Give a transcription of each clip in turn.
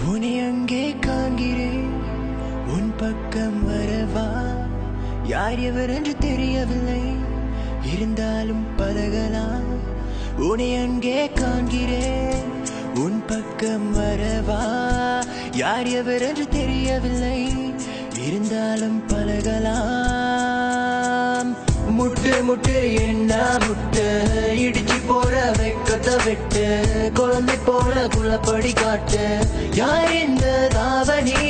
உன்னை அங்கே காண்கிறேன், உன் பக்கம் வரவா? யார் எவர் என்று தெரியவில்லை, இருந்தாலும் பழகலாம். உன்னை அங்கே காண்கிறேன், உன் பக்கம் வரவா? யார் எவர் என்று தெரியவில்லை, இருந்தாலும் பழகலாம். முட்டு முட்டு என்ன முட்டு, இடிச்சு போற வெக்கத்தை விட்டு, குழந்தை போல குள்ளப்படி காட்டு. யார் இந்த தாவணி,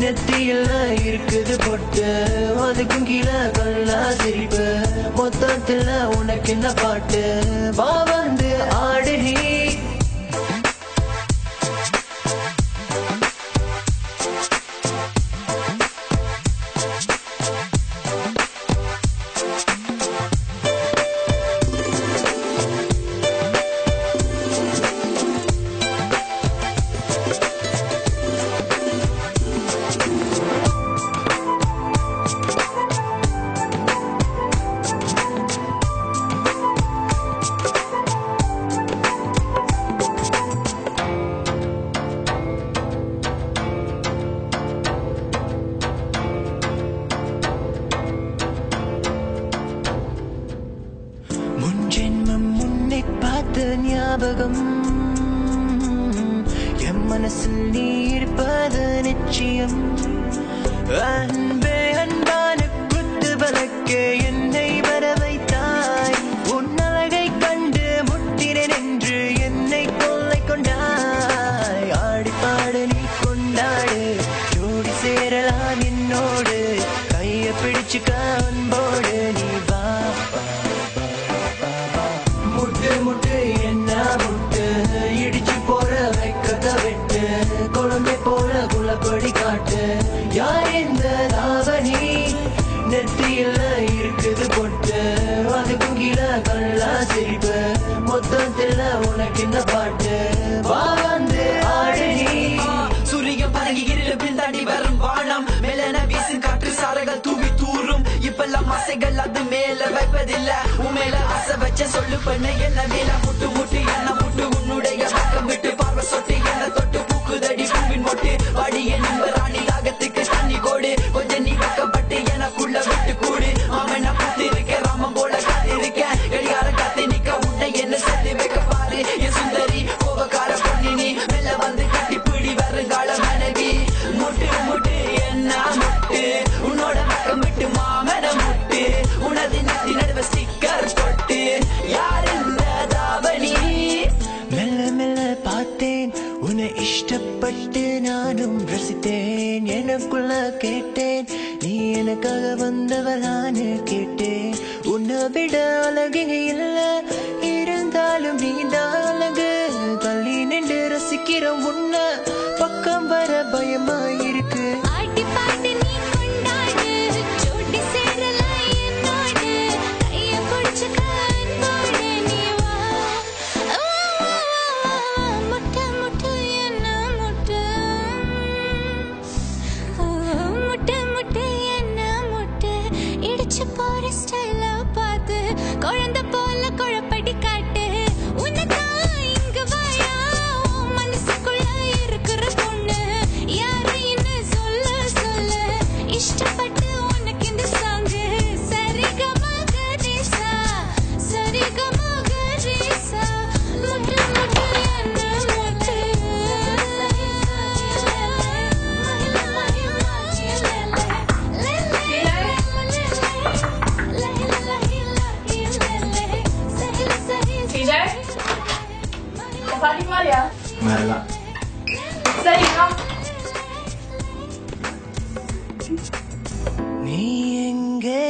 நெத்தியில இருக்குது பொட்டு, அதுக்கும் கீழே கல்லா சிரிப்பு, மொத்தத்துல உனக்கு என்ன பாட்டு? வா வந்து ஆடு நீ. ஞாபகம் என் மனசில் நீ இருப்பது நிச்சயம். அன்பே அன்பான குத்து வழக்கே என்னை வர வைத்தாய், உன் அழகை கண்டு முட்டினேன் என்று என்னை கொள்ளை கொண்டாய். ஆடிப்பாடு நீ கொண்டாடு, ஜோடி சேரலாம் என்னோடு, கையை பிடிச்சுக்க அன்போடு நீ வா. முட்டு முட்டு என்ன முட்டு, இடிச்சு போற வெக்கத்தை விட்டு, குழந்தை போல குள்ளப்படி காட்டு. யார் இந்த தாவணி, நெத்தியில இருக்குது பொட்டு, அதுக்கும் கீழே கல்லா சிரிப்பு, மொத்தத்துல உனக்கு இந்த பாட்டு? வா வந்து ஆடு நீ. சூரியன் பறங்கி இருப்பில் தாண்டி வரும் வானம், மேலன வீசும் காற்று சாரங்கள் தூவி தூரும். இப்பெல்லாம் ஆசைகள் அது மேல வைப்பதில்ல, உன் மேல ஆசை வச்ச சொல்லு பண்ண என்ன மேல. முட்டு முட்டு என்ன முட்டு, உன்னுடைய பக்கம் விட்டு பார்வை சொட்டு என்ன தொட்டு பூக்குதடி பூவின் மொட்டு. வாடி என் ராணி தாகத்துக்கு தண்ணி கோடு, கொஞ்சம் நீ பக்கப்பட்டு எனக்குள்ள விட்டு கூடு. மாமன் பத்து இருக்க ராமம் போல காத்திருக்க, கடிகார காத்து நிக்க உன்னை என்ன சேர்த்து வைக்க பாரு. என் சுந்தரி கோபக்கார பொண்ணு நீ, மெல்ல வந்து கட்டி பிடி வருங்கால மனைவி. முட்டு முட்டு என்ன முட்டு, உன்னோட பக்கம் விட்டு மாமன முட்டு, உனது நெத்தி நடுவ ஸ்டிக்கர் தொட்டு. யார் இந்த தாவணி? மெல்ல மெல்ல பார்த்தேன் உன்னை, இஷ்டப்பட்டு நானும் ரசித்தேன். எனக்குள்ள கேட்டேன், நீ எனக்காக வந்தவளான்னு கேட்டேன். உன்னை விட அழகு இல்ல, இருந்தாலும் நீ தான் அழகு. தள்ளி நின்று ரசிக்கிற உன்னை பக்கம் வர பயமா இருக்கு. குழந்தை போல குழப்ப மாதிரியா? வேறதான். சரிங்களா? நீ எங்கே